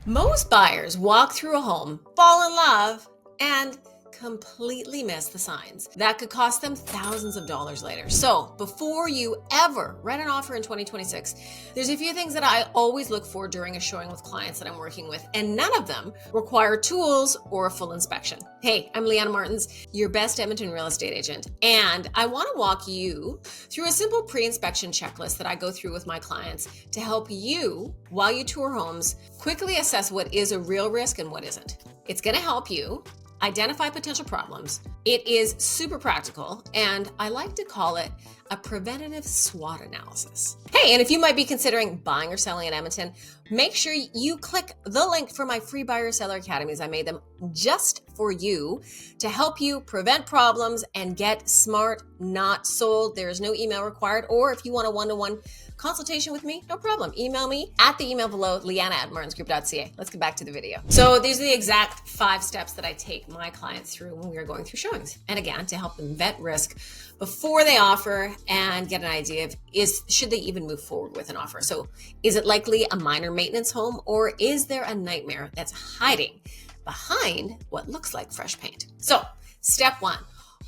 Most buyers walk through a home, fall in love, and completely miss the signs. That could cost them thousands of dollars later. So before you ever write an offer in 2026, there's a few things that I always look for during a showing with clients that I'm working with, and none of them require tools or a full inspection. Hey, I'm Leanna Martins, your best Edmonton real estate agent, and I want to walk you through a simple pre-inspection checklist that I go through with my clients to help you, while you tour homes, quickly assess what is a real risk and what isn't. It's going to help you identify potential problems. It is super practical, and I like to call it a preventative SWOT analysis. Hey, and if you might be considering buying or selling in Edmonton, make sure you click the link for my free buyer seller academies. I made them just for you to help you prevent problems and get smart, not sold. There is no email required, or if you want a one-to-one consultation with me, no problem. Email me at the email below, leanna@martinsgroup.ca. Let's get back to the video. So these are the exact 5 steps that I take my clients through when we are going through showings. And again, to help them vet risk before they offer and get an idea of should they even move forward with an offer. So is it likely a minor maintenance home, or is there a nightmare that's hiding behind what looks like fresh paint? So step 1,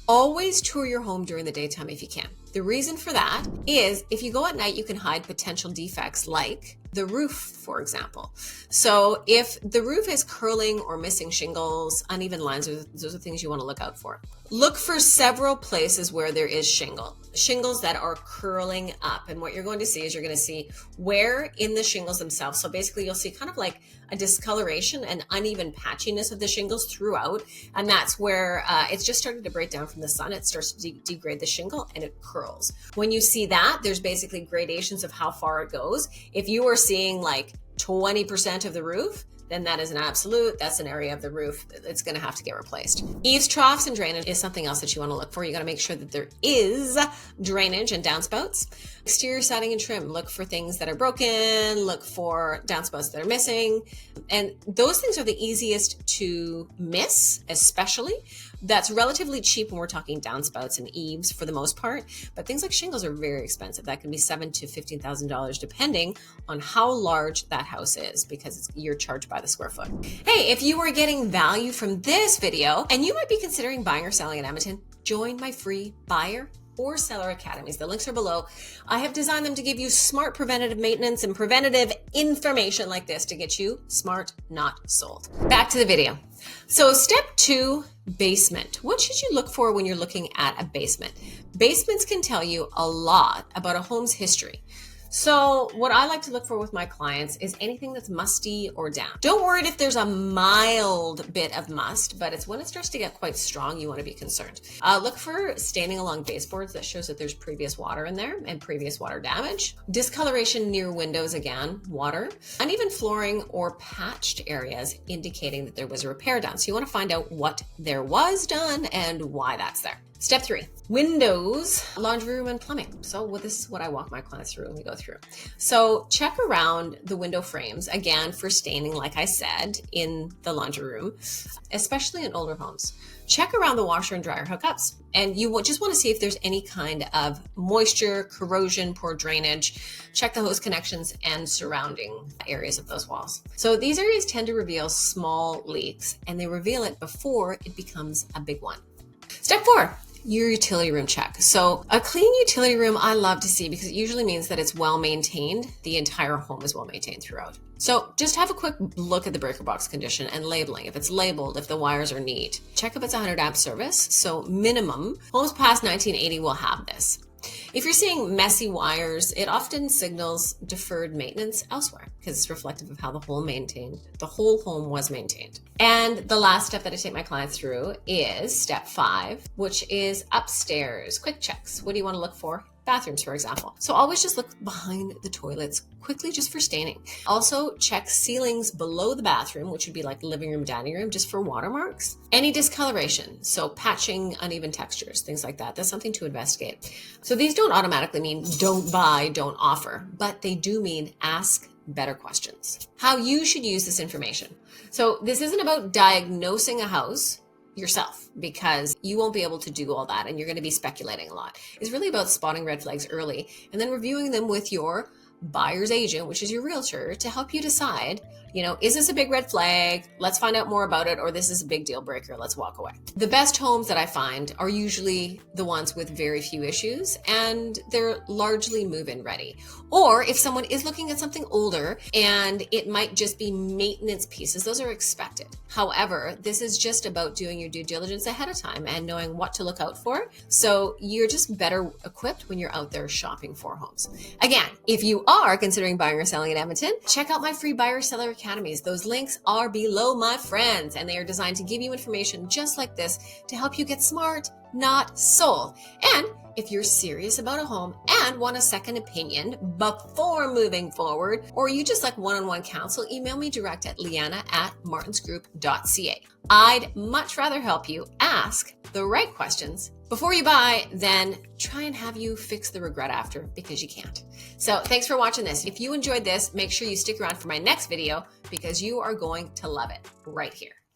always tour your home during the daytime if you can. The reason for that is if you go at night, you can hide potential defects like the roof, for example. So if the roof is curling or missing shingles, uneven lines, those are things you want to look out for. Look for several places where there is shingles that are curling up. And what you're going to see is you're going to see where in the shingles themselves. So basically you'll see kind of like a discoloration and uneven patchiness of the shingles throughout. And that's where it's just starting to break down from the sun. It starts to degrade the shingle and it curls. When you see that, there's basically gradations of how far it goes. If you are seeing like 20% of the roof, then that is an absolute, that's an area of the roof that's going to have to get replaced. Eaves, troughs, and drainage is something else that you want to look for. You got to make sure that there is drainage and downspouts. Exterior siding and trim, look for things that are broken, look for downspouts that are missing. And those things are the easiest to miss, especially. That's relatively cheap when we're talking downspouts and eaves for the most part, but things like shingles are very expensive. That can be $7,000 to $15,000 depending on how large that house is, because you're charged by the square foot. Hey, if you are getting value from this video and you might be considering buying or selling in Edmonton, join my free buyer or seller academies. The links are below. I have designed them to give you smart preventative maintenance and preventative information like this to get you smart, not sold. Back to the video. So step 2, basement. What should you look for when you're looking at a basement? Basements can tell you a lot about a home's history. So what I like to look for with my clients is anything that's musty or damp. Don't worry if there's a mild bit of must, but it's when it starts to get quite strong, you want to be concerned. Look for staining along baseboards. That shows that there's previous water in there and previous water damage. Discoloration near windows, again, water. Uneven flooring or patched areas indicating that there was a repair done. So you want to find out what there was done and why that's there. Step 3, windows, laundry room, and plumbing. So this is what I walk my clients through when we go through. So check around the window frames, again, for staining, like I said, in the laundry room, especially in older homes. Check around the washer and dryer hookups, and you just want to see if there's any kind of moisture, corrosion, poor drainage. Check the hose connections and surrounding areas of those walls. So these areas tend to reveal small leaks, and they reveal it before it becomes a big one. Step 4, your utility room check. So a clean utility room I love to see because it usually means that it's well maintained. The entire home is well maintained throughout. So just have a quick look at the breaker box condition and labeling. If it's labeled, if the wires are neat. Check if it's 100 amp service. So minimum, homes past 1980 will have this. If you're seeing messy wires, it often signals deferred maintenance elsewhere because it's reflective of how the whole home was maintained. And the last step that I take my clients through is step 5, which is upstairs. Quick checks. What do you want to look for? Bathrooms, for example. So always just look behind the toilets quickly just for staining. Also check ceilings below the bathroom, which would be like living room, dining room, just for watermarks. Any discoloration, so patching, uneven textures, things like that. That's something to investigate. So these don't automatically mean don't buy, don't offer, but they do mean ask better questions. How you should use this information. So this isn't about diagnosing a house yourself, because you won't be able to do all that and you're going to be speculating a lot. It's really about spotting red flags early and then reviewing them with your buyer's agent, which is your realtor, to help you decide Is this a big red flag? Let's find out more about it, or this is a big deal breaker. Let's walk away. The best homes that I find are usually the ones with very few issues, and they're largely move-in ready. Or if someone is looking at something older and it might just be maintenance pieces, those are expected. However, this is just about doing your due diligence ahead of time and knowing what to look out for. So you're just better equipped when you're out there shopping for homes. Again, if you are considering buying or selling in Edmonton, check out my free buyer seller academies. Those links are below, my friends, and they are designed to give you information just like this to help you get smart, not sold. And if you're serious about a home and want a second opinion before moving forward, or you just like one-on-one counsel, email me direct at leanna@martinsgroup.ca. I'd much rather help you ask the right questions before you buy than try and have you fix the regret after, because you can't. So thanks for watching this. If you enjoyed this, make sure you stick around for my next video because you are going to love it right here.